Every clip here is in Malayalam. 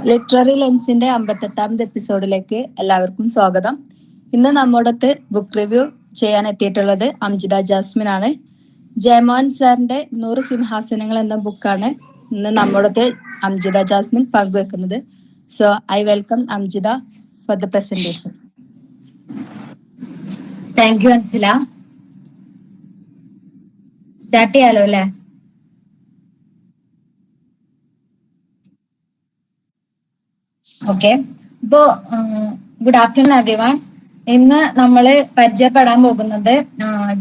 ലിറ്റററി ലെൻസിന്റെ 58ാമത് എപ്പിസോഡിലേക്ക് എല്ലാവർക്കും സ്വാഗതം. ഇന്ന് നമ്മോടൊത്ത് ബുക്ക് റിവ്യൂ ചെയ്യാൻ എത്തിയിട്ടുള്ളത് അംജിത ജാസ്മിൻ ആണ്. ജയമോഹൻ സാറിന്റെ 100 സിംഹാസനങ്ങൾ എന്ന ബുക്കാണ് ഇന്ന് നമ്മോടൊത്ത് അംജിത ജാസ്മിൻ പങ്കുവെക്കുന്നത്. So I welcome Amjitha for the presentation. Thank you Ansila. Start ചെയ്യാലോ അല്ലേ? ഓക്കെ. ഇപ്പോ ഗുഡ് ആഫ്റ്റർനൂൺ എവ്രി വൺ. ഇന്ന് നമ്മൾ പരിചയപ്പെടാൻ പോകുന്നത്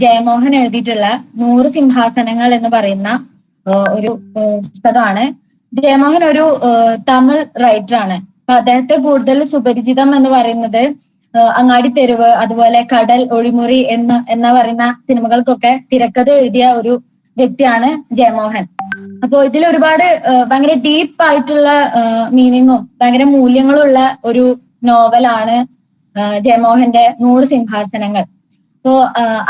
ജയമോഹൻ എഴുതിയിട്ടുള്ള 100 സിംഹാസനങ്ങൾ എന്ന് പറയുന്ന ഒരു പുസ്തകമാണ്. ജയമോഹൻ ഒരു തമിഴ് റൈറ്റർ ആണ്. അപ്പൊ അദ്ദേഹത്തെ കൂടുതൽ സുപരിചിതം എന്ന് പറയുന്നത് അങ്ങാടി തെരുവ്, അതുപോലെ കടൽ, ഒഴിമുറി എന്ന പറയുന്ന സിനിമകൾക്കൊക്കെ തിരക്കഥ എഴുതിയ ഒരു വ്യക്തിയാണ് ജയമോഹൻ. അപ്പോ ഇതിൽ ഒരുപാട് ഭയങ്കര ഡീപ്പ് ആയിട്ടുള്ള മീനിങ്ങും ഭയങ്കര മൂല്യങ്ങളുള്ള ഒരു നോവലാണ് ജയമോഹന്റെ 100 സിംഹാസനങ്ങൾ. ഇപ്പോ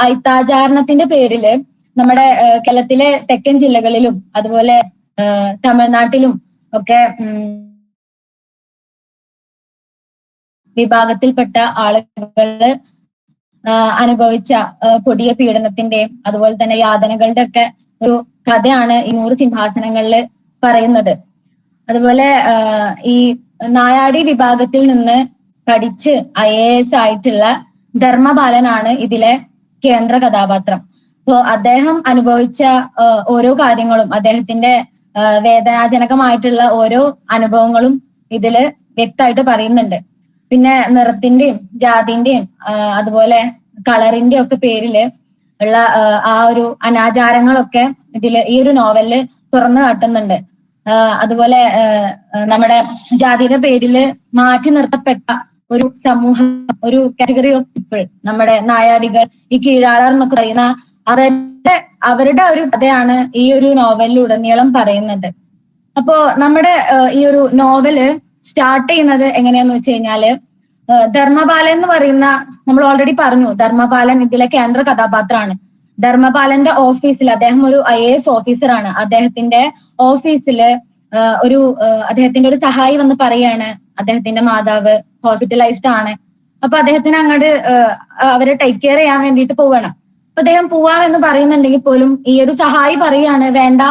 ഐത്താചാരണത്തിന്റെ പേരില് നമ്മുടെ കേരളത്തിലെ തെക്കൻ ജില്ലകളിലും അതുപോലെ തമിഴ്നാട്ടിലും ഒക്കെ വിഭാഗത്തിൽപ്പെട്ട ആളുകള് അനുഭവിച്ച കൊടിയ പീഡനത്തിന്റെയും അതുപോലെ തന്നെ യാതനകളുടെ ഒക്കെ ഒരു കഥയാണ് ഈ 100 സിംഹാസനങ്ങളിൽ പറയുന്നത്. അതുപോലെ ഈ നായാടി വിഭാഗത്തിൽ നിന്ന് പഠിച്ച് IAS ആയിട്ടുള്ള ധർമ്മപാലനാണ് ഇതിലെ കേന്ദ്ര കഥാപാത്രം. അപ്പോ അദ്ദേഹം അനുഭവിച്ച ഓരോ കാര്യങ്ങളും, അദ്ദേഹത്തിന്റെ വേദനാജനകമായിട്ടുള്ള ഓരോ അനുഭവങ്ങളും ഇതില് വ്യക്തമായിട്ട് പറയുന്നുണ്ട്. പിന്നെ നിറത്തിന്റെയും ജാതിന്റെയും അതുപോലെ കളറിന്റെയും ഒക്കെ പേരില് ഉള്ള ആ ഒരു അനാചാരങ്ങളൊക്കെ ഈ ഒരു നോവലില് തുറന്നു കാട്ടുന്നുണ്ട്. അതുപോലെ നമ്മുടെ ജാതിയുടെ പേരില് മാറ്റി നിർത്തപ്പെട്ട ഒരു സമൂഹം, ഒരു കാറ്റഗറി ഓഫ് പീപ്പിൾ, നമ്മുടെ നായാടികൾ, ഈ കീഴാളർ എന്നൊക്കെ പറയുന്ന അവരുടെ ഒരു കഥയാണ് ഈ ഒരു നോവലിലുടനീളം പറയുന്നത്. അപ്പോ നമ്മുടെ ഈ ഒരു നോവല് സ്റ്റാർട്ട് ചെയ്യുന്നത് എങ്ങനെയാന്ന് വെച്ച് കഴിഞ്ഞാല്, ധർമ്മപാലൻ എന്ന് പറയുന്ന, നമ്മൾ ഓൾറെഡി പറഞ്ഞു, ധർമ്മപാലൻ ഇതിലെ കേന്ദ്ര കഥാപാത്രമാണ്. ധർമ്മപാലന്റെ ഓഫീസിൽ, അദ്ദേഹം ഒരു IAS ഓഫീസറാണ്. അദ്ദേഹത്തിന്റെ ഓഫീസില് അദ്ദേഹത്തിന്റെ ഒരു സഹായി വന്ന് പറയാണ് അദ്ദേഹത്തിന്റെ മാതാവ് ഹോസ്പിറ്റലൈസ്ഡ് ആണ്. അപ്പൊ അദ്ദേഹത്തിന് അങ്ങോട്ട് അവരെ ടേക്ക് കെയർ ചെയ്യാൻ വേണ്ടിയിട്ട് പോവാണ്. അപ്പൊ അദ്ദേഹം പോവാമെന്ന് പറയുന്നുണ്ടെങ്കിൽ പോലും ഈ ഒരു സഹായി പറയാണ് വേണ്ട,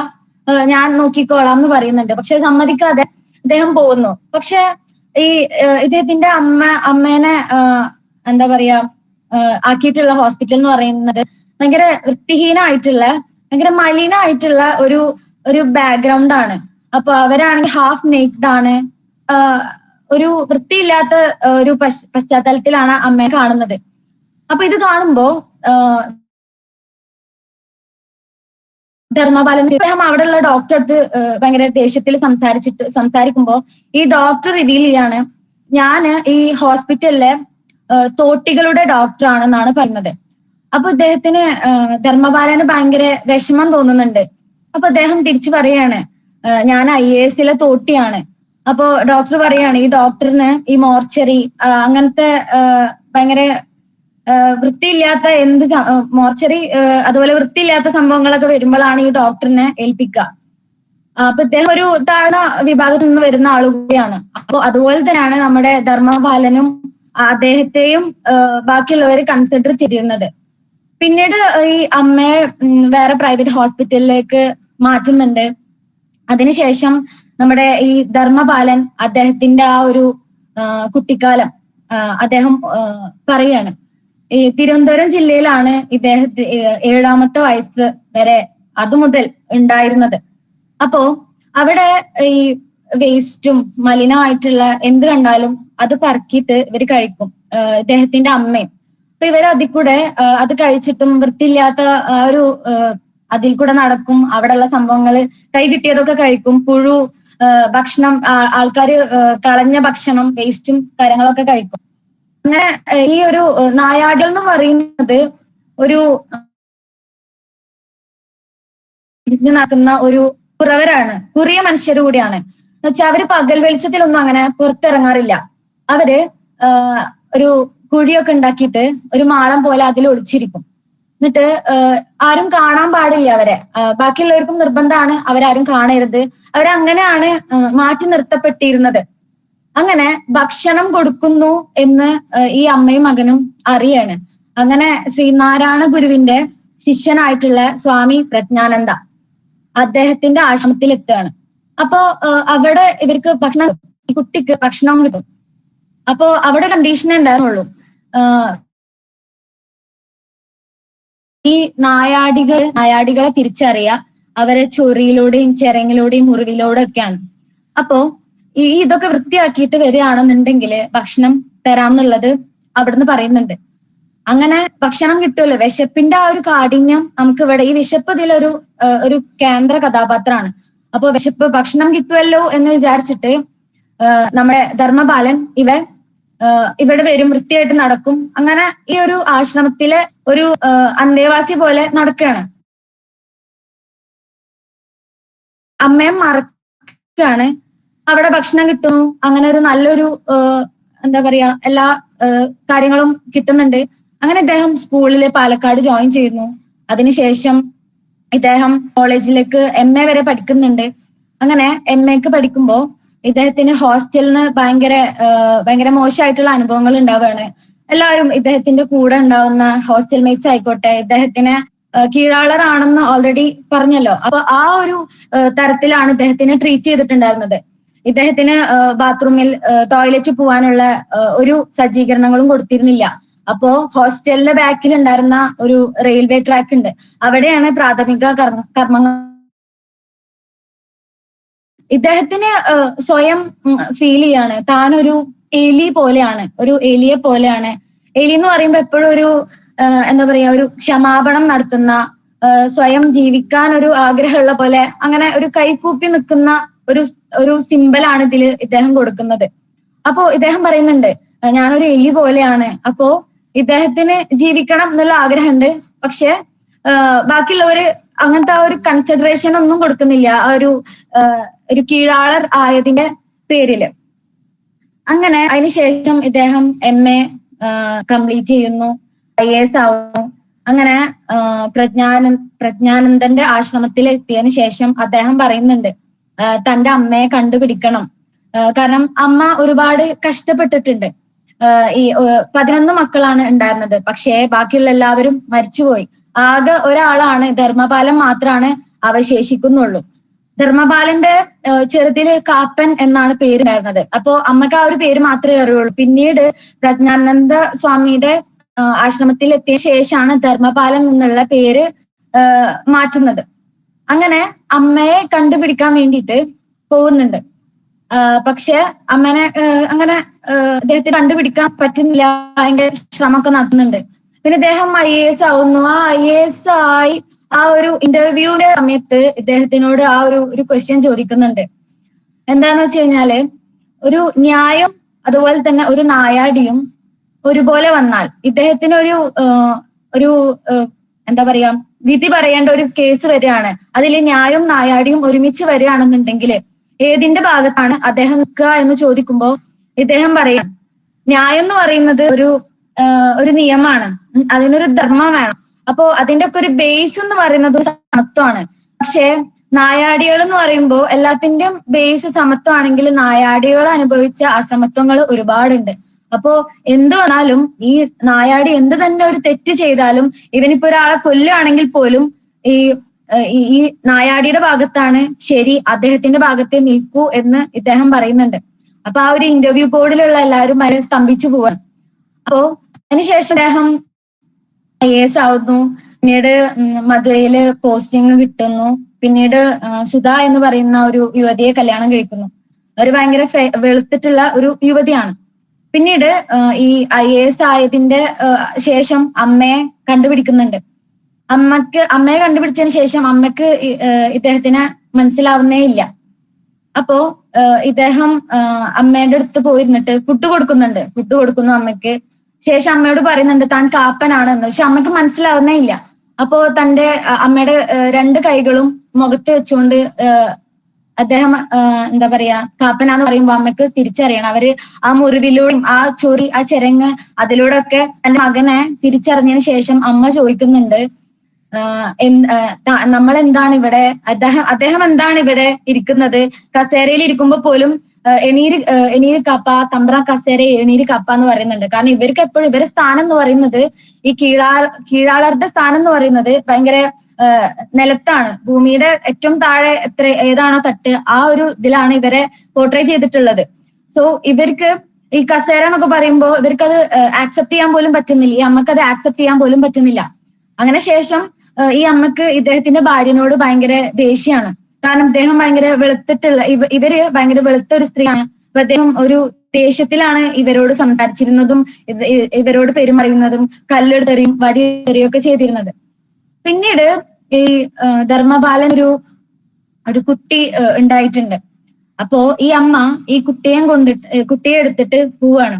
ഞാൻ നോക്കിക്കോളാം എന്ന് പറയുന്നുണ്ട്. പക്ഷെ സമ്മതിക്കാതെ അദ്ദേഹം പോകുന്നു. പക്ഷെ ഈ ഇദ്ദേഹത്തിന്റെ അമ്മേനെ എന്താ പറയാ ആക്കിയിട്ടുള്ള ഹോസ്പിറ്റൽ എന്ന് പറയുന്നത് ഭയങ്കര വൃത്തിഹീനമായിട്ടുള്ള, ഭയങ്കര മലിനമായിട്ടുള്ള ഒരു ബാക്ക്ഗ്രൗണ്ട് ആണ്. അപ്പൊ അവരാണെങ്കിൽ ഹാഫ് നേക്ഡ് ആണ്. ഒരു വൃത്തിയില്ലാത്ത ഒരു പശ്ചാത്തലത്തിലാണ് അമ്മയെ കാണുന്നത്. അപ്പൊ ഇത് കാണുമ്പോ ധർമ്മപാലൻ അദ്ദേഹം അവിടെയുള്ള ഡോക്ടറെ അടുത്ത് ഭയങ്കര ദേഷ്യത്തിൽ സംസാരിക്കുമ്പോ ഈ ഡോക്ടർ റിവീൽ ചെയ്യാണ്, ഞാന് ഈ ഹോസ്പിറ്റലിലെ തോട്ടികളുടെ ഡോക്ടറാണെന്നാണ് പറയുന്നത്. അപ്പൊ ഇദ്ദേഹത്തിന് ധർമ്മപാലന് ഭയങ്കര വിഷമം തോന്നുന്നുണ്ട്. അപ്പൊ അദ്ദേഹം തിരിച്ചു പറയാണ്, ഞാൻ IAS തോട്ടിയാണ്. അപ്പോ ഡോക്ടർ പറയാണ്, ഈ ഡോക്ടറിന് ഈ മോർച്ചറി അങ്ങനത്തെ ഭയങ്കര വൃത്തിയില്ലാത്ത മോർച്ചറി അതുപോലെ വൃത്തിയില്ലാത്ത സംഭവങ്ങളൊക്കെ വരുമ്പോഴാണ് ഈ ഡോക്ടറിനെ ഏൽപ്പിക്കുക. അപ്പൊ ഇദ്ദേഹം ഒരു താഴ്ന്ന വിഭാഗത്തിൽ നിന്ന് വരുന്ന ആളുകൂടിയാണ്. അപ്പൊ അതുപോലെ തന്നെയാണ് നമ്മുടെ ധർമ്മപാലനും അദ്ദേഹത്തെയും ബാക്കിയുള്ളവർ കൺസിഡർ ചെയ്തിരുന്നത്. പിന്നീട് ഈ അമ്മയെ വേറെ പ്രൈവറ്റ് ഹോസ്പിറ്റലിലേക്ക് മാറ്റുന്നുണ്ട്. അതിനുശേഷം നമ്മുടെ ഈ ധർമ്മപാലൻ അദ്ദേഹത്തിന്റെ ആ ഒരു കുട്ടിക്കാലം അദ്ദേഹം പറയാണ്. ഈ തിരുവനന്തപുരം ജില്ലയിലാണ് ഇദ്ദേഹത്തെ 7ാമത്തെ വയസ്സ് വരെ അതുമുതൽ ഉണ്ടായിരുന്നത്. അപ്പോ അവിടെ ഈ വേസ്റ്റും മലിനമായിട്ടുള്ള എന്ത് കണ്ടാലും അത് പറക്കിയിട്ട് ഇവർ കഴിക്കും, ഇദ്ദേഹത്തിന്റെ അമ്മയും. അപ്പൊ ഇവർ അതിൽ കൂടെ അത് കഴിച്ചിട്ടും വൃത്തിയില്ലാത്ത ഒരു അതിൽ കൂടെ നടക്കും. അവിടെയുള്ള സംഭവങ്ങള് കൈ കിട്ടിയതൊക്കെ കഴിക്കും. പുഴു, ഭക്ഷണം, ആൾക്കാര് കളഞ്ഞ ഭക്ഷണം, വേസ്റ്റും കാര്യങ്ങളൊക്കെ കഴിക്കും. അങ്ങനെ ഈ ഒരു നായാടികൾ എന്ന് പറയുന്നത് ഒരു നടക്കുന്ന ഒരു കുറവരാണ്, കുറിയ മനുഷ്യർ കൂടിയാണ്. എന്നുവെച്ചാൽ അവര് പകൽ വെളിച്ചത്തിലൊന്നും അങ്ങനെ പുറത്തിറങ്ങാറില്ല. അവര് ഒരു കുഴിയൊക്കെ ഉണ്ടാക്കിയിട്ട് ഒരു മാളം പോലെ അതിൽ ഒളിച്ചിരിക്കും. എന്നിട്ട് ആരും കാണാൻ പാടില്ല അവരെ. ബാക്കിയുള്ളവർക്കും നിർബന്ധമാണ് അവരാരും കാണരുത്. അവരങ്ങനെയാണ് മാറ്റി നിർത്തപ്പെട്ടിരുന്നത്. അങ്ങനെ ഭക്ഷണം കൊടുക്കുന്നു എന്ന് ഈ അമ്മയും മകനും അറിയാണ്. അങ്ങനെ ശ്രീനാരായണ ഗുരുവിന്റെ ശിഷ്യനായിട്ടുള്ള സ്വാമി പ്രജ്ഞാനന്ദ അദ്ദേഹത്തിന്റെ ആശ്രമത്തിൽ എത്തുകയാണ്. അപ്പോ അവിടെ ഇവർക്ക് ഭക്ഷണം, ഈ കുട്ടിക്ക് ഭക്ഷണം കിട്ടും. അപ്പോ അവിടെ കണ്ടീഷനേ ഉണ്ടായിരുന്നുള്ളൂ, ഈ നായാടികളെ തിരിച്ചറിയുക അവരെ ചൊറിയിലൂടെയും ചിറങ്ങിലൂടെയും മുറിവിലൂടെ ഒക്കെയാണ്. അപ്പോ ഇതൊക്കെ വൃത്തിയാക്കിയിട്ട് വരികയാണെന്നുണ്ടെങ്കിൽ ഭക്ഷണം തരാമെന്നുള്ളത് അവിടുന്ന് പറയുന്നുണ്ട്. അങ്ങനെ ഭക്ഷണം കിട്ടുമല്ലോ. വിശപ്പിന്റെ ആ ഒരു കാഠിന്യം നമുക്ക് ഇവിടെ, ഈ വിശപ്പ് ഇതിലൊരു ഒരു കേന്ദ്ര കഥാപാത്രമാണ്. അപ്പൊ ഭക്ഷണം കിട്ടുമല്ലോ എന്ന് വിചാരിച്ചിട്ട് നമ്മുടെ ധർമ്മപാലൻ ഇവിടെ വരും, വൃത്തിയായിട്ട് നടക്കും. അങ്ങനെ ഈ ഒരു ആശ്രമത്തിലെ ഒരു അന്തേവാസി പോലെ നടക്കുകയാണ്. അമ്മയെ മറക്കുകയാണ്. അവിടെ ഭക്ഷണം കിട്ടുന്നു, അങ്ങനെ ഒരു നല്ലൊരു എന്താ പറയാ, എല്ലാ കാര്യങ്ങളും കിട്ടുന്നുണ്ട്. അങ്ങനെ ഇദ്ദേഹം സ്കൂളിൽ പാലക്കാട് ജോയിൻ ചെയ്യുന്നു. അതിനുശേഷം ഇദ്ദേഹം കോളേജിലേക്ക് MA വരെ പഠിക്കുന്നുണ്ട്. അങ്ങനെ MAക്ക് പഠിക്കുമ്പോ ഇദ്ദേഹത്തിന് ഹോസ്റ്റലിന് ഭയങ്കര മോശമായിട്ടുള്ള അനുഭവങ്ങൾ ഉണ്ടാവുകയാണ്. എല്ലാവരും ഇദ്ദേഹത്തിന്റെ കൂടെ ഉണ്ടാവുന്ന ഹോസ്റ്റൽ മേറ്റ്സ് ആയിക്കോട്ടെ ഇദ്ദേഹത്തിന് കീഴാളറാണെന്ന് ഓൾറെഡി പറഞ്ഞല്ലോ. അപ്പൊ ആ ഒരു തരത്തിലാണ് ഇദ്ദേഹത്തിനെ ട്രീറ്റ് ചെയ്തിട്ടുണ്ടായിരുന്നത്. ഇദ്ദേഹത്തിന് ബാത്റൂമിൽ ടോയ്ലറ്റ് പോകാനുള്ള ഒരു സജ്ജീകരണങ്ങളും കൊടുത്തിരുന്നില്ല. അപ്പോ ഹോസ്റ്റലിന്റെ ബാക്കിൽ ഉണ്ടായിരുന്ന ഒരു റെയിൽവേ ട്രാക്ക് ഉണ്ട്, അവിടെയാണ് പ്രാഥമിക കർമ്മങ്ങൾ. ഇദ്ദേഹത്തിന് സ്വയം ഫീൽ ചെയ്യാണ് താനൊരു എലി പോലെയാണ്, ഒരു എലിയെ പോലെയാണ്. എലി എന്ന് പറയുമ്പോൾ എപ്പോഴും ഒരു എന്താ പറയാ, ഒരു ക്ഷമാപണം നടത്തുന്ന, സ്വയം ജീവിക്കാൻ ഒരു ആഗ്രഹമുള്ള പോലെ അങ്ങനെ ഒരു കൈകൂപ്പി നിൽക്കുന്ന ഒരു സിമ്പലാണ് ഇതിൽ ഇദ്ദേഹം കൊടുക്കുന്നത്. അപ്പോ ഇദ്ദേഹം പറയുന്നുണ്ട് ഞാനൊരു എലി പോലെയാണ്. അപ്പോ ഇദ്ദേഹത്തിന് ജീവിക്കണം എന്നുള്ള ആഗ്രഹമുണ്ട്, പക്ഷെ ബാക്കിയുള്ളവര് അങ്ങനത്തെ ആ ഒരു കൺസിഡറേഷൻ ഒന്നും കൊടുക്കുന്നില്ല, ആ ഒരു കീഴാളർ ആയതിന്റെ പേരില്. അങ്ങനെ അതിനുശേഷം ഇദ്ദേഹം MA കംപ്ലീറ്റ് ചെയ്യുന്നു, IAS ആവുന്നു. അങ്ങനെ പ്രജ്ഞാനന്ദന്റെ ആശ്രമത്തിൽ എത്തിയതിനു ശേഷം അദ്ദേഹം പറയുന്നുണ്ട് തന്റെ അമ്മയെ കണ്ടുപിടിക്കണം. കാരണം അമ്മ ഒരുപാട് കഷ്ടപ്പെട്ടിട്ടുണ്ട്. ഈ 11 മക്കളാണ് ഉണ്ടായിരുന്നത്, പക്ഷേ ബാക്കിയുള്ള എല്ലാവരും മരിച്ചുപോയി. ആകെ ഒരാളാണ്, ധർമ്മപാലൻ മാത്രമാണ് അവശേഷിക്കുന്നുള്ളൂ. ധർമ്മപാലന്റെ ചെറുതില് കാപ്പൻ എന്നാണ് പേരുണ്ടായിരുന്നത്. അപ്പോ അമ്മക്ക് ആ ഒരു പേര് മാത്രമേ അറിയുള്ളൂ. പിന്നീട് പ്രജ്ഞാനന്ദ സ്വാമിയുടെ ആശ്രമത്തിൽ എത്തിയ ശേഷമാണ് ധർമ്മപാലൻ എന്നുള്ള പേര് മാറ്റുന്നത്. അങ്ങനെ അമ്മയെ കണ്ടുപിടിക്കാൻ വേണ്ടിയിട്ട് പോകുന്നുണ്ട്. പക്ഷെ അമ്മനെ അങ്ങനെ അദ്ദേഹത്തിന് കണ്ടുപിടിക്കാൻ പറ്റുന്നില്ല, അതിന്റെ ശ്രമമൊക്കെ നടത്തുന്നുണ്ട്. പിന്നെ ഇദ്ദേഹം IAS ആവുന്നു. ആ IAS ആയി ആ ഒരു ഇന്റർവ്യൂവിന്റെ സമയത്ത് ഇദ്ദേഹത്തിനോട് ആ ഒരു ക്വസ്റ്റ്യൻ ചോദിക്കുന്നുണ്ട്. എന്താന്ന് വെച്ച് കഴിഞ്ഞാല്, ഒരു ന്യായം അതുപോലെ തന്നെ ഒരു നായാടിയും ഒരുപോലെ വന്നാൽ ഇദ്ദേഹത്തിന് ഒരു എന്താ പറയാ, വിധി പറയേണ്ട ഒരു കേസ് വരികയാണ്. അതിൽ ന്യായം നായാടിയും ഒരുമിച്ച് വരികയാണെന്നുണ്ടെങ്കിൽ ഏതിന്റെ ഭാഗത്താണ് അദ്ദേഹം നിൽക്കുക എന്ന് ചോദിക്കുമ്പോൾ ഇദ്ദേഹം പറയാം, ന്യായം എന്ന് പറയുന്നത് ഒരു നിയമമാണ്, അതിനൊരു ധർമ്മം വേണം. അപ്പോ അതിന്റെ ഒക്കെ ഒരു ബേസ് എന്ന് പറയുന്നത് ഒരു സമത്വമാണ്. പക്ഷേ നായാടികൾ എന്ന് പറയുമ്പോൾ എല്ലാത്തിന്റെയും ബേസ് സമത്വമാണെങ്കിൽ നായാടികൾ അനുഭവിച്ച അസമത്വങ്ങൾ ഒരുപാടുണ്ട്. അപ്പോ എന്ത് വന്നാലും ഈ നായാടി എന്ത് തന്നെ ഒരു തെറ്റ് ചെയ്താലും, ഇവനിപ്പോ ഒരാളെ കൊല്ലുകയാണെങ്കിൽ പോലും ഈ നായാടിയുടെ ഭാഗത്താണ് ശരി, അദ്ദേഹത്തിന്റെ ഭാഗത്തെ നിൽക്കൂ എന്ന് ഇദ്ദേഹം പറയുന്നുണ്ട്. അപ്പൊ ആ ഒരു ഇന്റർവ്യൂ ബോർഡിലുള്ള എല്ലാവരും അതിനെ സ്തംഭിച്ചു പോവാണ്. അപ്പോ അതിനുശേഷം അദ്ദേഹം IAS ആവുന്നു. പിന്നീട് മധുരയില് പോസ്റ്റിംഗ് കിട്ടുന്നു. പിന്നീട് സുധ എന്ന് പറയുന്ന ഒരു യുവതിയെ കല്യാണം കഴിക്കുന്നു. അവര് ഭയങ്കര വെളുത്തിട്ടുള്ള ഒരു യുവതിയാണ്. പിന്നീട് ഈ IAS ആയതിന്റെ ശേഷം അമ്മയെ കണ്ടുപിടിക്കുന്നുണ്ട്. അമ്മയെ കണ്ടുപിടിച്ചതിന് ശേഷം അമ്മക്ക് ഇദ്ദേഹത്തിന് മനസ്സിലാവുന്നേ ഇല്ല. അപ്പോ ഇദ്ദേഹം അമ്മയുടെ അടുത്ത് പോയിരുന്നിട്ട് ഫുഡ് കൊടുക്കുന്നു അമ്മയ്ക്ക്. ശേഷം അമ്മയോട് പറയുന്നുണ്ട് താൻ കാപ്പനാണെന്ന്. പക്ഷെ അമ്മയ്ക്ക് മനസ്സിലാവുന്നേ ഇല്ല. അപ്പോ തന്റെ അമ്മയുടെ 2 കൈകളും മുഖത്ത് വെച്ചുകൊണ്ട് അദ്ദേഹം എന്താ പറയാ കാപ്പനാന്ന് പറയുമ്പോൾ അമ്മയ്ക്ക് തിരിച്ചറിയണം. അവര് ആ മുറിവിലൂടെയും ആ ചൊറി ആ ചെരങ്ങ് അതിലൂടെ ഒക്കെ തന്റെ മകനെ തിരിച്ചറിഞ്ഞതിന് ശേഷം അമ്മ ചോദിക്കുന്നുണ്ട്, നമ്മൾ എന്താണ് ഇവിടെ, അദ്ദേഹം എന്താണ് ഇവിടെ ഇരിക്കുന്നത്, കസേരയിൽ ഇരിക്കുമ്പോ പോലും എണീര് കപ്പ തമ്പ്ര കസേര എണീര് കപ്പ എന്ന് പറയുന്നുണ്ട്. കാരണം ഇവർക്ക് എപ്പോഴും ഇവരുടെ സ്ഥാനം എന്ന് പറയുന്നത് ഈ കീഴാളരുടെ സ്ഥാനം എന്ന് പറയുന്നത് ഭയങ്കര നിലത്താണ്. ഭൂമിയുടെ ഏറ്റവും താഴെ ഏതാണോ തട്ട് ആ ഒരു ഇതിലാണ് ഇവരെ പോർട്രേ ചെയ്തിട്ടുള്ളത്. സോ ഇവർക്ക് ഈ കസേര എന്നൊക്കെ പറയുമ്പോൾ ഇവർക്കത് ആക്സെപ്റ്റ് ചെയ്യാൻ പോലും പറ്റുന്നില്ല. ഈ അമ്മക്ക് അത് ആക്സെപ്റ്റ് ചെയ്യാൻ പോലും പറ്റുന്നില്ല. അങ്ങനെ ശേഷം ഈ അമ്മക്ക് ഇദ്ദേഹത്തിന്റെ ഭാര്യനോട് ഭയങ്കര ദേഷ്യമാണ്. കാരണം ഇദ്ദേഹം ഭയങ്കര വെളുത്തിട്ടുള്ള ഇവര് ഭയങ്കര വെളുത്ത ഒരു സ്ത്രീയാണ്. അപ്പൊ അദ്ദേഹം ഒരു ദേഷ്യത്തിലാണ് ഇവരോട് സംസാരിച്ചിരുന്നതും ഇവരോട് പെരുമറിയുന്നതും കല്ലെടുത്തെറിയും വടിയെറിയും ഒക്കെ ചെയ്തിരുന്നത്. പിന്നീട് ഈ ധർമ്മപാലൻ ഒരു കുട്ടി ഉണ്ടായിട്ടുണ്ട്. അപ്പോ ഈ അമ്മ ഈ കുട്ടിയെ എടുത്തിട്ട് പോവാണ്.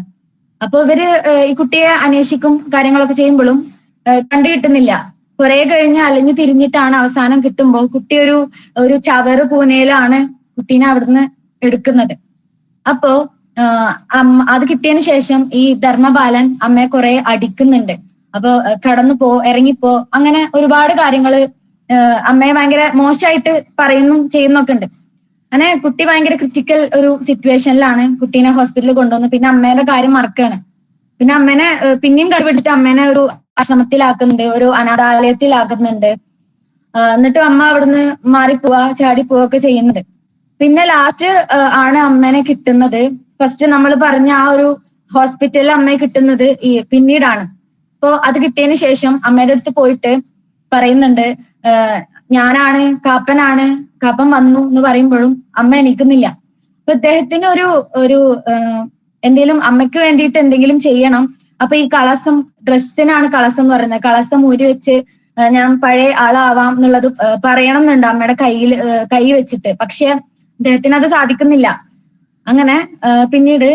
അപ്പൊ ഇവര് ഈ കുട്ടിയെ അന്വേഷിക്കും കാര്യങ്ങളൊക്കെ ചെയ്യുമ്പോഴും കണ്ടു കിട്ടുന്നില്ല. കുറെ കഴിഞ്ഞ് അലഞ്ഞു തിരിഞ്ഞിട്ടാണ് അവസാനം കിട്ടുമ്പോൾ കുട്ടി ഒരു ചവറ് കൂനയിലാണ് കുട്ടീനെ അവിടുന്ന് എടുക്കുന്നത്. അപ്പോ അത് കിട്ടിയതിന് ശേഷം ഈ ധർമ്മപാലൻ അമ്മയെ കുറെ അടിക്കുന്നുണ്ട്. അപ്പൊ ഇറങ്ങിപ്പോ അങ്ങനെ ഒരുപാട് കാര്യങ്ങള് അമ്മയെ ഭയങ്കര മോശമായിട്ട് ചെയ്യുന്നൊക്കെ ഉണ്ട്. അങ്ങനെ കുട്ടി ഭയങ്കര ക്രിറ്റിക്കൽ ഒരു സിറ്റുവേഷനിലാണ്. കുട്ടീനെ ഹോസ്പിറ്റലിൽ കൊണ്ടുവന്നു. പിന്നെ അമ്മേന്റെ കാര്യം മറക്കാണ്. പിന്നെ അമ്മേനെ പിന്നെയും കൈവിട്ടിട്ട് അമ്മേനെ ഒരു ആശ്രമത്തിലാക്കുന്നുണ്ട്, ഒരു അനാഥാലയത്തിലാക്കുന്നുണ്ട്. എന്നിട്ട് അമ്മ അവിടുന്ന് ചാടി പോവുക ഒക്കെ ചെയ്യുന്നത്. പിന്നെ ലാസ്റ്റ് ആണ് അമ്മേനെ കിട്ടുന്നത്. ഫസ്റ്റ് നമ്മൾ പറഞ്ഞ ആ ഒരു ഹോസ്പിറ്റലിൽ അമ്മയെ കിട്ടുന്നത് പിന്നീടാണ്. അപ്പോ അത് കിട്ടിയതിന് ശേഷം അമ്മയുടെ അടുത്ത് പോയിട്ട് പറയുന്നുണ്ട്, ഞാനാണ് കാപ്പൻ വന്നു എന്ന് പറയുമ്പോഴും അമ്മ എണീക്കുന്നില്ല. അപ്പൊ ഇദ്ദേഹത്തിന് ഒരു എന്തെങ്കിലും അമ്മയ്ക്ക് വേണ്ടിയിട്ട് എന്തെങ്കിലും ചെയ്യണം. അപ്പൊ ഈ ഡ്രസ്സിനാണ് കളസം എന്ന് പറയുന്നത്. കളസം ഊരി വെച്ച് ഞാൻ പഴയ ആളാവാം എന്നുള്ളത് പറയണം എന്നുണ്ട് അമ്മയുടെ കൈ വെച്ചിട്ട്. പക്ഷെ ഇദ്ദേഹത്തിന് അത് സാധിക്കുന്നില്ല. അങ്ങനെ പിന്നീട്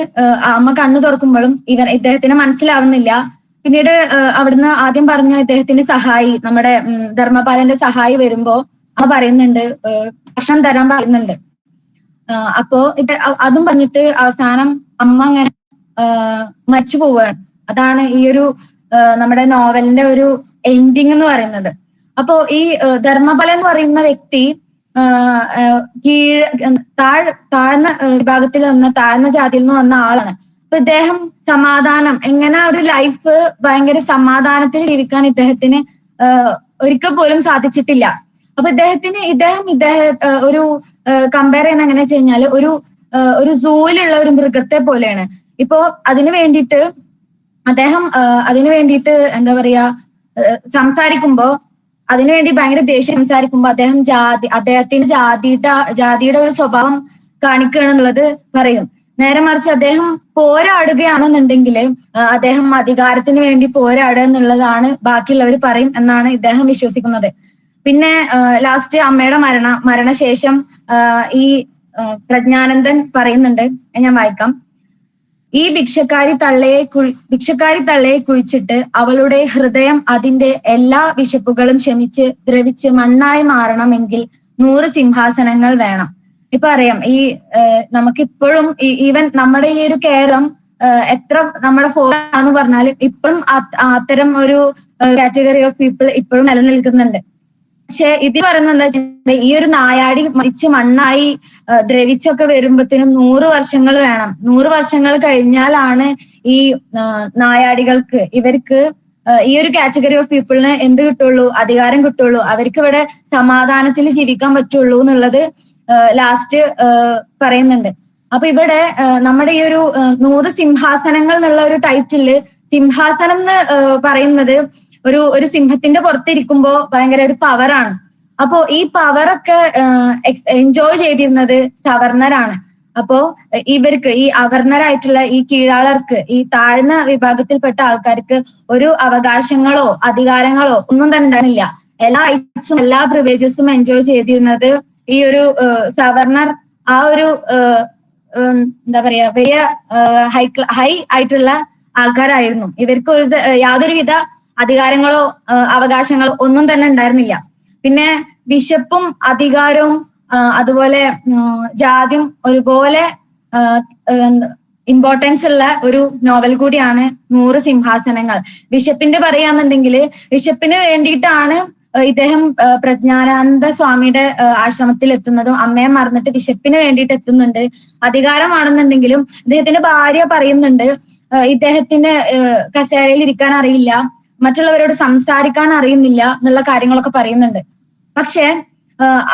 അമ്മ കണ്ണു തുറക്കുമ്പോഴും ഇദ്ദേഹത്തിന് മനസ്സിലാവുന്നില്ല. പിന്നീട് അവിടുന്ന് ആദ്യം പറഞ്ഞ ഇദ്ദേഹത്തിന്റെ സഹായി, നമ്മുടെ ധർമ്മപാലന്റെ സഹായി വരുമ്പോ അമ്മ പറയുന്നുണ്ട്, ഭക്ഷണം തരാൻ പറയുന്നുണ്ട്. അപ്പോ അതും പറഞ്ഞിട്ട് അവസാനം അമ്മ അങ്ങനെ മരിച്ചു പോവുകയാണ്. അതാണ് ഈ ഒരു നമ്മുടെ നോവലിന്റെ ഒരു എൻഡിങ് എന്ന് പറയുന്നത്. അപ്പോ ഈ ധർമ്മപാലൻ എന്ന് പറയുന്ന വ്യക്തി താഴ്ന്ന വിഭാഗത്തിൽ താഴ്ന്ന ജാതിയിൽ നിന്ന് വന്ന ആളാണ്. അപ്പൊ ഇദ്ദേഹം സമാധാനം, എങ്ങനെ ഒരു ലൈഫ് ഭയങ്കര സമാധാനത്തിൽ ജീവിക്കാൻ ഇദ്ദേഹത്തിന് ഒരിക്കൽ പോലും സാധിച്ചിട്ടില്ല. അപ്പൊ ഇദ്ദേഹം ഒരു കമ്പയർ ചെയ്യുന്ന എങ്ങനെ വെച്ച് കഴിഞ്ഞാല് ഒരു സൂവിലുള്ള ഒരു മൃഗത്തെ പോലെയാണ്. ഇപ്പോ അതിനു വേണ്ടിയിട്ട് എന്താ പറയാ സംസാരിക്കുമ്പോ അതിനുവേണ്ടി ഭയങ്കര ദേഷ്യം സംസാരിക്കുമ്പോ അദ്ദേഹത്തിന് ജാതിയുടെ ഒരു സ്വഭാവം കാണിക്കുകയാണെന്നുള്ളത് പറയും. നേരെ മറിച്ച് അദ്ദേഹം പോരാടുകയാണെന്നുണ്ടെങ്കിൽ അദ്ദേഹം അധികാരത്തിന് വേണ്ടി പോരാടുക എന്നുള്ളതാണ് ബാക്കിയുള്ളവർ പറയും എന്നാണ് ഇദ്ദേഹം വിശ്വസിക്കുന്നത്. പിന്നെ ലാസ്റ്റ് അമ്മയുടെ മരണശേഷം ഈ പ്രജ്ഞാനന്ദൻ പറയുന്നുണ്ട്, ഞാൻ വായിക്കാം. ഈ ഭിക്ഷക്കാരി തള്ളയെ കുഴിച്ചിട്ട് അവളുടെ ഹൃദയം അതിന്റെ എല്ലാ വിശപ്പുകളും ക്ഷമിച്ച് ദ്രവിച്ച് മണ്ണായി മാറണമെങ്കിൽ 100 സിംഹാസനങ്ങൾ വേണം. ഇപ്പൊ അറിയാം, ഈ നമുക്കിപ്പോഴും ഈവൻ നമ്മുടെ ഈ ഒരു കേരളം എത്ര നമ്മുടെ ഫോണെന്ന് പറഞ്ഞാലും ഇപ്പോഴും അത്തരം ഒരു കാറ്റഗറി ഓഫ് പീപ്പിൾ ഇപ്പോഴും നിലനിൽക്കുന്നുണ്ട്. പക്ഷെ ഇത് പറയുന്നത് എന്താ വെച്ചാൽ ഈ ഒരു നായാടി മരിച്ച് മണ്ണായി ദ്രവിച്ചൊക്കെ വരുമ്പോഴത്തേനും 100 വർഷങ്ങൾ വേണം. 100 വർഷങ്ങൾ കഴിഞ്ഞാലാണ് ഈ ഇവർക്ക് ഈ ഒരു കാറ്റഗറി ഓഫ് പീപ്പിളിന് എന്ത് കിട്ടുള്ളൂ? അധികാരം കിട്ടുള്ളൂ. അവർക്ക് ഇവിടെ സമാധാനത്തിൽ ജീവിക്കാൻ പറ്റുള്ളൂ എന്നുള്ളത് ലാസ്റ്റ് പറയുന്നുണ്ട്. അപ്പൊ ഇവിടെ നമ്മുടെ ഈ ഒരു 100 സിംഹാസനങ്ങൾ എന്നുള്ള ഒരു ടൈറ്റില്, സിംഹാസനം എന്ന് പറയുന്നത് ഒരു സിംഹത്തിന്റെ പുറത്തിരിക്കുമ്പോ ഭയങ്കര ഒരു പവറാണ്. അപ്പോ ഈ പവറൊക്കെ എൻജോയ് ചെയ്തിരുന്നത് സവർണരാണ്. അപ്പോ ഇവർക്ക് ഈ അവർണരായിട്ടുള്ള ഈ കീഴാളർക്ക്, ഈ താഴ്ന്ന വിഭാഗത്തിൽപ്പെട്ട ആൾക്കാർക്ക് ഒരു അവകാശങ്ങളോ അധികാരങ്ങളോ ഒന്നും തന്നെ ഉണ്ടായിരുന്നില്ല. എല്ലാ റൈറ്റ്സും എല്ലാ പ്രിവിലേജസും എൻജോയ് ചെയ്തിരുന്നത് ഈ ഒരു സവർണർ, ആ ഒരു എന്താ പറയാ വലിയ ഹൈ ആയിട്ടുള്ള ആൾക്കാരായിരുന്നു. ഇവർക്ക് യാതൊരുവിധ അധികാരങ്ങളോ അവകാശങ്ങളോ ഒന്നും തന്നെ ഉണ്ടായിരുന്നില്ല. പിന്നെ വിശപ്പും അധികാരവും അതുപോലെ ജാതിയും ഒരുപോലെ ഇമ്പോർട്ടൻസ് ഉള്ള ഒരു നോവൽ കൂടിയാണ് 100 സിംഹാസനങ്ങൾ. ബിഷപ്പിന്റെ പറയാന്നുണ്ടെങ്കിൽ ബിഷപ്പിന് വേണ്ടിയിട്ടാണ് ഇദ്ദേഹം പ്രജ്ഞാനന്ദ സ്വാമിയുടെ ആശ്രമത്തിൽ എത്തുന്നതും അമ്മയെ മറന്നിട്ട് ബിഷപ്പിന് വേണ്ടിയിട്ട് എത്തുന്നുണ്ട്. അധികാരമാണെന്നുണ്ടെങ്കിലും ഇദ്ദേഹത്തിന്റെ ഭാര്യ പറയുന്നുണ്ട് ഇദ്ദേഹത്തിന് കസേരയിൽ ഇരിക്കാൻ അറിയില്ല, മറ്റുള്ളവരോട് സംസാരിക്കാൻ അറിയുന്നില്ല എന്നുള്ള കാര്യങ്ങളൊക്കെ പറയുന്നുണ്ട്. പക്ഷെ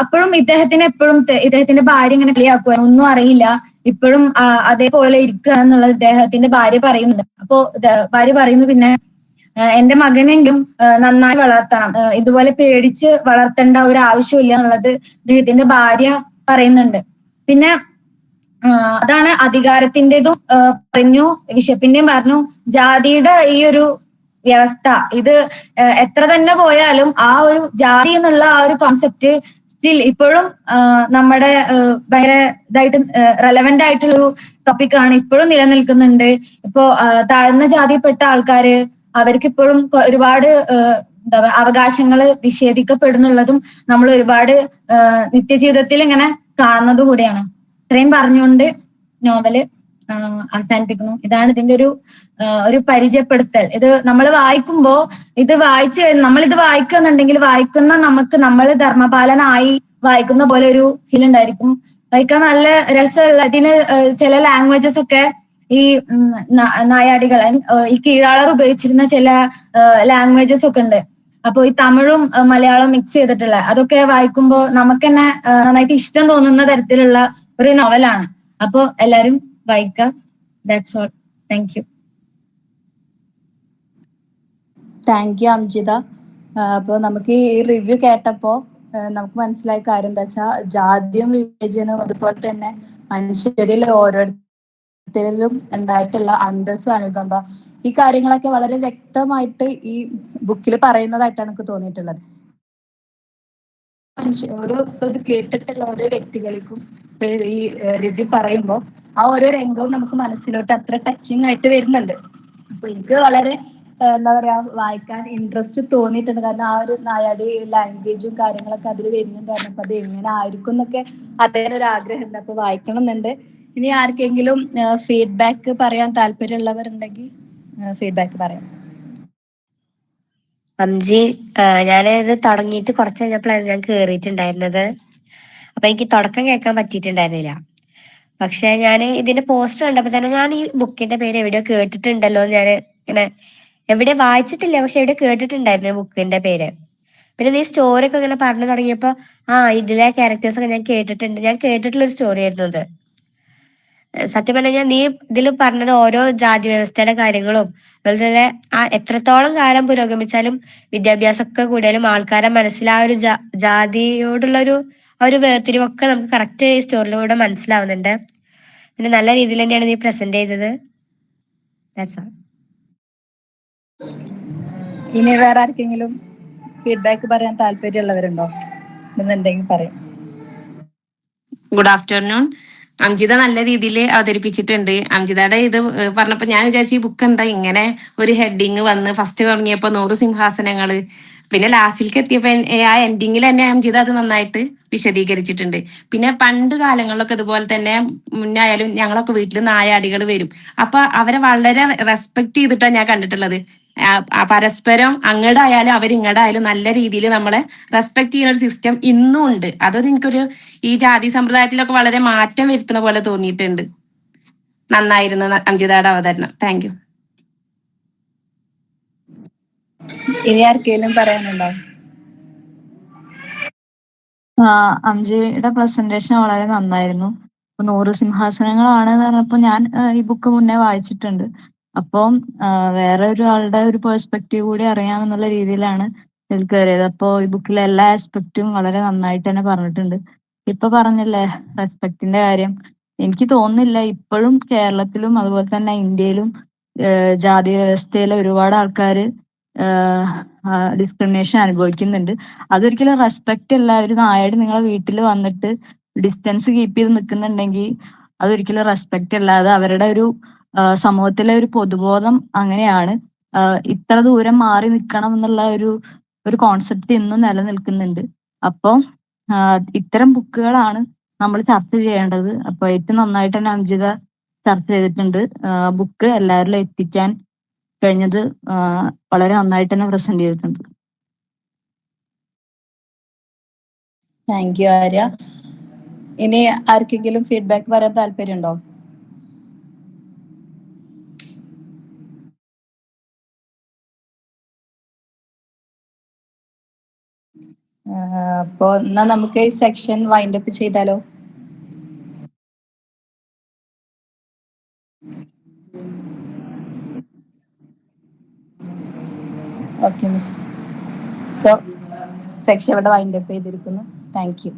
അപ്പോഴും ഇദ്ദേഹത്തിന്റെ ഭാര്യ ഇങ്ങനെ കളിയാക്കുക, ഒന്നും അറിയില്ല, ഇപ്പോഴും അതേപോലെ ഇരിക്കുക എന്നുള്ളത് ഇദ്ദേഹത്തിന്റെ ഭാര്യ പറയുന്നുണ്ട്. അപ്പോ ഭാര്യ പറയുന്നു പിന്നെ എന്റെ മകനെങ്കിലും നന്നായി വളർത്തണം, ഇതുപോലെ പേടിച്ച് വളർത്തേണ്ട ഒരു ആവശ്യമില്ല എന്നുള്ളത് ഇദ്ദേഹത്തിന്റെ ഭാര്യ പറയുന്നുണ്ട്. പിന്നെ അതാണ് അധികാരത്തിൻ്റെതും പറഞ്ഞു, ബിഷപ്പിന്റെയും പറഞ്ഞു. ജാതിയുടെ ഈ ഒരു വ്യവസ്ഥ ഇത് എത്ര തന്നെ പോയാലും ആ ഒരു ജാതി എന്നുള്ള ആ ഒരു കോൺസെപ്റ്റ് സ്റ്റിൽ ഇപ്പോഴും നമ്മുടെ ഭയങ്കര ഇതായിട്ട് റെലവെന്റ് ആയിട്ടുള്ളൊരു ടോപ്പിക്കാണ്, ഇപ്പോഴും നിലനിൽക്കുന്നുണ്ട്. ഇപ്പോ താഴ്ന്ന ജാതിയിൽപ്പെട്ട ആൾക്കാര് അവർക്ക് ഇപ്പോഴും ഒരുപാട് എന്താ അവകാശങ്ങൾ നിഷേധിക്കപ്പെടുന്നുള്ളതും നമ്മൾ ഒരുപാട് നിത്യജീവിതത്തിൽ ഇങ്ങനെ കാണുന്നത് കൂടിയാണ്. ഇത്രയും പറഞ്ഞുകൊണ്ട് നോവല് അവസാനിപ്പിക്കുന്നു. ഇതാണ് ഇതിന്റെ ഒരു പരിചയപ്പെടുത്തൽ. ഇത് നമ്മൾ വായിക്കുമ്പോ നമ്മളിത് വായിക്കുന്നുണ്ടെങ്കിൽ വായിക്കുന്ന നമുക്ക് നമ്മൾ ധർമ്മപാലനായി വായിക്കുന്ന പോലെ ഒരു ഫീൽ ഉണ്ടായിരിക്കും. വായിക്കാൻ നല്ല രസമുള്ള, ഇതിന് ചില ലാംഗ്വേജസ് ഒക്കെ ഈ നായാടികൾ ഈ കീഴാളർ ഉപയോഗിച്ചിരുന്ന ചില ലാംഗ്വേജസ് ഒക്കെ ഉണ്ട്. അപ്പൊ ഈ തമിഴും മലയാളവും മിക്സ് ചെയ്തിട്ടുള്ള അതൊക്കെ വായിക്കുമ്പോ നമുക്ക് തന്നെ നന്നായിട്ട് ഇഷ്ടം തോന്നുന്ന തരത്തിലുള്ള ഒരു നോവലാണ്. അപ്പൊ എല്ലാരും വായിക്കാം. That's all. Thank you. Thank you Amjitha. അപ്പോൾ നമുക്ക് ഈ റിവ്യൂ കേട്ടപ്പോൾ നമുക്ക് മനസ്സിലായ കാര്യം എന്താ വെച്ചാൽ ജാതിയും വിവേചനവും അതുപോലെ തന്നെ മനുഷ്യരിൽ ഓരോരുത്തരിലും ഉണ്ടായിട്ടുള്ള അന്തസ്സും അനുകമ്പ, ഈ കാര്യങ്ങളൊക്കെ വളരെ വ്യക്തമായിട്ട് ഈ ബുക്കിൽ പറയുന്നതായിട്ടാണ് എനിക്ക് തോന്നിയിട്ടുള്ളത്. ഓരോ ഇത് കേട്ടിട്ടുള്ള ഓരോ വ്യക്തികൾക്കും ഈ റിവ്യൂ പറയുമ്പോൾ ആ ഓരോ രംഗവും നമുക്ക് മനസ്സിലോട്ട് അത്ര ടച്ചിങ് ആയിട്ട് വരുന്നുണ്ട്. അപ്പൊ എനിക്ക് വളരെ എന്താ പറയാ വായിക്കാൻ ഇൻട്രസ്റ്റ് തോന്നിയിട്ടുണ്ട്. കാരണം ആ ഒരു നായാടി ലാംഗ്വേജും കാര്യങ്ങളൊക്കെ അതിൽ വരുന്നുണ്ട്. കാരണം അപ്പൊ അത് എങ്ങനെ ആയിരിക്കും എന്നൊക്കെ അറിയാനൊരു ആഗ്രഹമുണ്ട്. അപ്പൊ വായിക്കണം എന്നുണ്ട്. ഇനി ആർക്കെങ്കിലും ഫീഡ്ബാക്ക് പറയാൻ താല്പര്യമുള്ളവരുണ്ടെങ്കിൽ ഫീഡ്ബാക്ക് പറയാം. അംജി, ഞാനിത് തുടങ്ങിയിട്ട് കുറച്ച് കഴിഞ്ഞപ്പോഴാണ് ഞാൻ കേറിയിട്ടുണ്ടായിരുന്നത്. അപ്പൊ എനിക്ക് തുടക്കം കേൾക്കാൻ പറ്റിയിട്ടുണ്ടായിരുന്നില്ല. പക്ഷെ ഞാൻ ഇതിന്റെ പോസ്റ്റർ കണ്ടപ്പോൾ തന്നെ ഞാൻ ഈ ബുക്കിന്റെ പേര് എവിടെയോ കേട്ടിട്ടുണ്ടല്ലോ. ഞാൻ ഇങ്ങനെ എവിടെ വായിച്ചിട്ടില്ല, പക്ഷെ എവിടെ കേട്ടിട്ടുണ്ടായിരുന്നു ബുക്കിന്റെ പേര്. പിന്നെ നീ സ്റ്റോറി ഒക്കെ ഇങ്ങനെ പറഞ്ഞു തുടങ്ങിയപ്പോ ഇതിലെ ക്യാരക്ടേഴ്സ് ഒക്കെ ഞാൻ കേട്ടിട്ടുണ്ട്. ഞാൻ കേട്ടിട്ടുള്ള ഒരു സ്റ്റോറി ആയിരുന്നു അത്. സത്യം പറഞ്ഞാൽ നീ ഇതിൽ പറഞ്ഞത് ഓരോ ജാതി വ്യവസ്ഥയുടെ കാര്യങ്ങളും അതുപോലെ തന്നെ എത്രത്തോളം കാലം പുരോഗമിച്ചാലും വിദ്യാഭ്യാസമൊക്കെ കൂടിയാലും ആൾക്കാരെ മനസ്സിൽ ആ ഒരു ജാതിയോടുള്ള ഒരു വേർതിരിവൊക്കെ നമുക്ക് കറക്റ്റ് ഈ സ്റ്റോറിയിലൂടെ മനസ്സിലാവുന്നുണ്ട്. പിന്നെ നല്ല രീതിയിൽ തന്നെയാണ് നീ പ്രസന്റ് ചെയ്തത്. ഇനി വേറെ ആർക്കെങ്കിലും ഫീഡ്ബാക്ക് പറയാൻ താല്പര്യമുള്ളവരുണ്ടോ എന്നുണ്ടെങ്കിൽ പറയാം. Good afternoon. അംജിത നല്ല രീതിയിൽ അവതരിപ്പിച്ചിട്ടുണ്ട്. അംജിതയുടെ ഇത് പറഞ്ഞപ്പോൾ ഞാൻ വിചാരിച്ചു ഈ ബുക്ക് എന്താ ഇങ്ങനെ ഒരു ഹെഡിങ് വന്ന് ഫസ്റ്റ് തുടങ്ങിയപ്പോൾ 100 സിംഹാസനങ്ങള്, പിന്നെ ലാസ്റ്റിലേക്ക് എത്തിയപ്പോൾ ആ എൻഡിങ്ങിൽ തന്നെ അംജിത അത് നന്നായിട്ട് വിശദീകരിച്ചിട്ടുണ്ട്. പിന്നെ പണ്ട് കാലങ്ങളിലൊക്കെ ഇതുപോലെ തന്നെ മുന്നായാലും ഞങ്ങളൊക്കെ വീട്ടിൽ നായാടികൾ വരും. അപ്പൊ അവരെ വളരെ റെസ്പെക്ട് ചെയ്തിട്ടാണ് ഞാൻ കണ്ടിട്ടുള്ളത്. പരസ്പരം അങ്ങടായാലും അവരിങ്ങടായാലും നല്ല രീതിയിൽ നമ്മളെ റെസ്പെക്ട് ചെയ്യുന്ന ഒരു സിസ്റ്റം ഇന്നും ഉണ്ട്. അതൊരു എനിക്കൊരു ഈ ജാതി സമ്പ്രദായത്തിലൊക്കെ വളരെ മാറ്റം വരുത്തുന്ന പോലെ തോന്നിയിട്ടുണ്ട്. നന്നായിരുന്നു അംജിതയുടെ അവതരണം. Thank you. ഇനി ആർക്കെങ്കിലും പറയാനുണ്ടോ? അംജിയുടെ പ്രസന്റേഷൻ വളരെ നന്നായിരുന്നു. 100 സിംഹാസനങ്ങളാണെന്ന് പറഞ്ഞപ്പോൾ ഞാൻ ഈ ബുക്ക് മുന്നേ വായിച്ചിട്ടുണ്ട്. അപ്പം വേറെ ഒരാളുടെ ഒരു പെർസ്പെക്റ്റീവ് കൂടി അറിയാമെന്നുള്ള രീതിയിലാണ് ഇതിൽ കയറിയത്. അപ്പോൾ ഈ ബുക്കിലെ എല്ലാ ആസ്പെക്റ്റും വളരെ നന്നായിട്ട് തന്നെ പറഞ്ഞിട്ടുണ്ട്. ഇപ്പൊ പറഞ്ഞില്ലേ റെസ്പെക്റ്റിന്റെ കാര്യം, എനിക്ക് തോന്നുന്നില്ല ഇപ്പോഴും കേരളത്തിലും അതുപോലെ തന്നെ ഇന്ത്യയിലും ജാതി വ്യവസ്ഥയിലെ ഒരുപാട് ആൾക്കാര് ഡിസ്ക്രിമിനേഷൻ അനുഭവിക്കുന്നുണ്ട്. അതൊരിക്കലും റെസ്പെക്റ്റ് അല്ല. ഒരു നായാടി നിങ്ങളെ വീട്ടിൽ വന്നിട്ട് ഡിസ്റ്റൻസ് കീപ്പ് ചെയ്ത് നിൽക്കുന്നുണ്ടെങ്കിൽ അതൊരിക്കലും റെസ്പെക്റ്റ് അല്ല. അത് അവരുടെ ഒരു സമൂഹത്തിലെ ഒരു പൊതുബോധം അങ്ങനെയാണ്. ഇത്ര ദൂരം മാറി നിൽക്കണം എന്നുള്ള ഒരു കോൺസെപ്റ്റ് ഇന്നും നിലനിൽക്കുന്നുണ്ട്. അപ്പോൾ ഇത്തരം ബുക്കുകളാണ് നമ്മൾ ചർച്ച ചെയ്യേണ്ടത്. അപ്പൊ ഏറ്റവും നന്നായിട്ട് തന്നെ അംജിത ചർച്ച ചെയ്തിട്ടുണ്ട്. ബുക്ക് എല്ലാവരിലും എത്തിക്കാൻ കഴിഞ്ഞത് വളരെ നന്നായിട്ട് തന്നെ പ്രസന്റ് ചെയ്തിട്ടുണ്ട്. Thank you Arya. ഇനി ആർക്കെങ്കിലും ഫീഡ്ബാക്ക് പറയാൻ താല്പര്യമുണ്ടോ? അപ്പോ എന്നാ നമുക്ക് ഈ സെക്ഷൻ വൈൻഡ് അപ്പ് ചെയ്താലോ? Okay miss. സോ സെക്ഷൻ ഇവിടെ വൈൻഡ് അപ്പ് ചെയ്തിരിക്കുന്നു. Thank you.